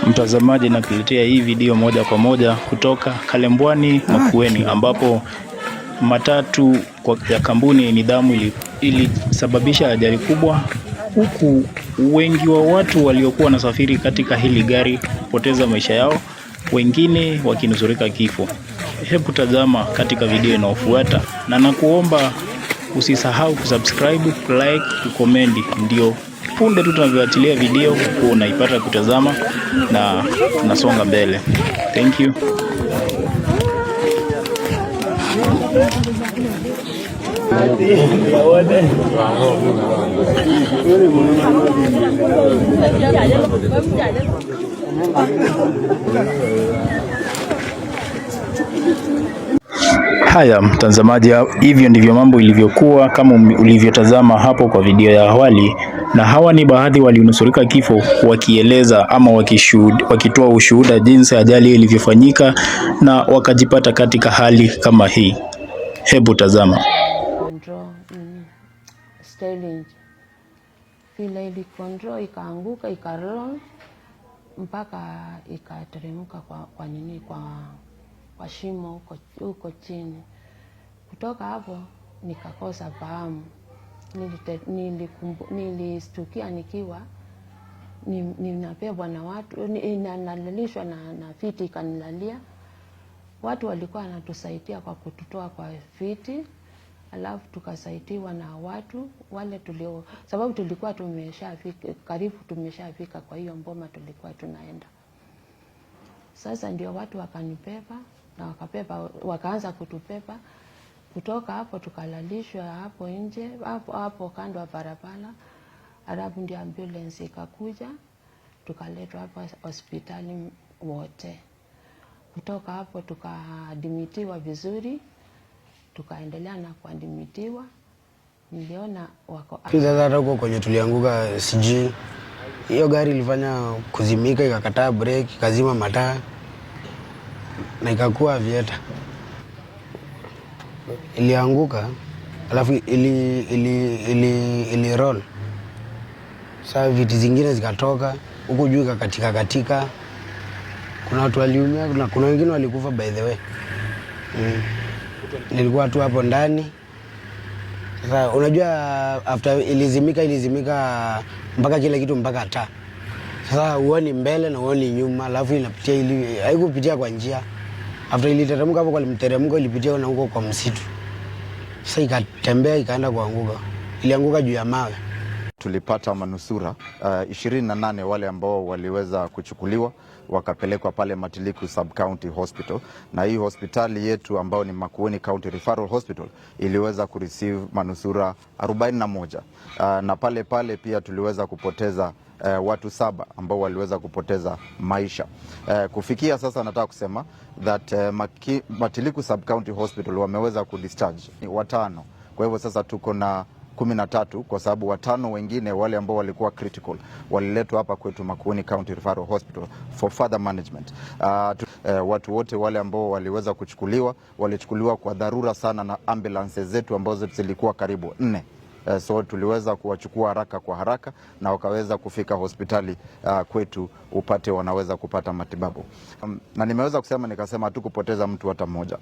Mtazamaji, nakuletea hii video moja kwa moja kutoka Kalembwani Makueni, ambapo matatu ya kampuni Nidhamu ilisababisha ajali kubwa, huku wengi wa watu waliokuwa wanasafiri katika hili gari kupoteza maisha yao, wengine wakinusurika kifo. Hebu tazama katika video inayofuata, na nakuomba usisahau kusubscribe, like, kucomment, ndio punde tu tunavyoachilia video unaipata kutazama na tunasonga mbele. Thank you. Haya mtazamaji, hivyo ndivyo mambo ilivyokuwa kama ulivyotazama hapo kwa video ya awali, na hawa ni baadhi walionusurika kifo wakieleza ama wakitoa ushuhuda jinsi ajali ilivyofanyika na wakajipata katika hali kama hii. Hebu tazama. Vile ilikontrol ikaanguka ikaroll mpaka ikateremka kwa shimo huko chini. Kutoka hapo nikakosa fahamu. Nilistukia nikiwa ninabebwa na watu, nalalishwa na viti ikanilalia. Watu walikuwa wanatusaidia kwa kututoa kwa viti, alafu tukasaidiwa na watu wale sababu tulikuwa tumeshafika kwa hiyo mboma tulikuwa tunaenda. Sasa ndio watu wakanibeba na wakaanza kutubeba. Kutoka hapo tukalalishwa hapo nje, hapo kando ya barabara. Alafu ndio ambulance ikakuja, tukaletwa hapa hospitali wote. Kutoka hapo tukaadmitiwa vizuri, tukaendelea na kuadmitiwa. Niliona wako sasa huko kwenye tulianguka, sijui hiyo gari ilifanya kuzimika, ikakataa brake, ikazima mataa na ikakuwa vieta. Ilianguka alafu ili roll. Sasa viti zingine zikatoka huko juu, katika kuna watu waliumia, kuna wengine walikufa by the way. Nilikuwa tu hapo ndani. Sasa unajua after ilizimika mpaka kile kitu mpaka taa. Sasa uoni mbele na uoni nyuma, alafu inapitia haikupitia kwa njia. After iliteremka hapo kwa mteremko ilipitia na huko kwa msitu. Sasa ikatembea ikaenda kuanguka. Ilianguka juu ya mawe. Tulipata manusura 28 wale ambao waliweza kuchukuliwa wakapelekwa pale Matiliku Sub-County Hospital, na hii hospitali yetu ambao ni Makueni County Referral Hospital iliweza kureceive manusura 41. Na pale pia tuliweza kupoteza watu 7 ambao waliweza kupoteza maisha. Kufikia sasa nataka kusema that Matiliku Sub-County Hospital wameweza kudischarge 5. Kwa hivyo sasa tuko na 13 kwa sababu 5 wengine wale ambao walikuwa critical waliletwa hapa kwetu Makueni County Referral Hospital for further management. Watu wote wale ambao waliweza walichukuliwa kwa dharura sana na ambulances zetu ambazo zilikuwa karibu 4. So tuliweza kuwachukua haraka na wakaweza kufika hospitali kwetu wanaweza kupata matibabu. Na nimeweza nikasema hatukupoteza mtu hata mmoja.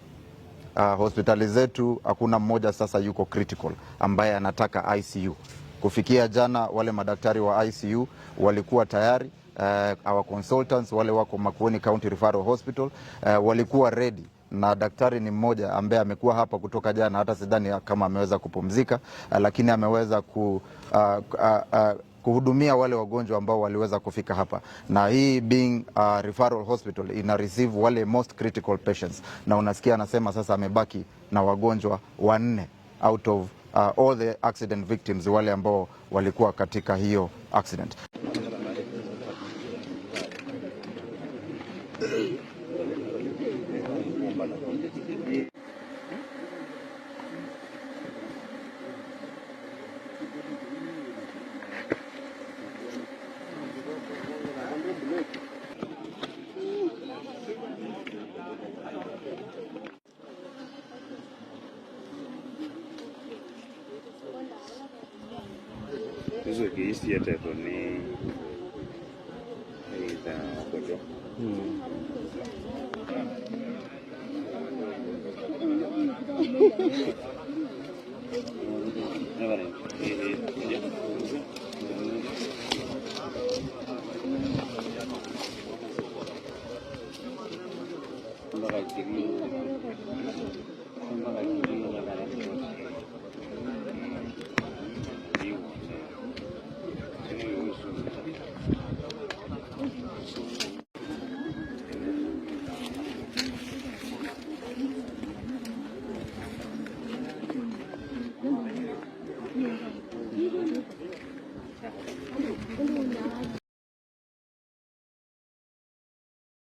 Hospitali zetu hakuna mmoja sasa yuko critical ambaye anataka ICU. Kufikia jana wale madaktari wa ICU walikuwa tayari, our consultants wale wako Makueni County Referral Hospital walikuwa ready, na daktari ni mmoja ambaye amekuwa hapa kutoka jana, hata sidhani kama ameweza kupumzika, lakini ameweza kuhudumia wale wagonjwa ambao waliweza kufika hapa. Na hii being referral hospital ina receive wale most critical patients, na unasikia anasema sasa amebaki na wagonjwa 4 out of all the accident victims wale ambao walikuwa katika hiyo accident. Hizo kiisi ya telefoni wagonjwa.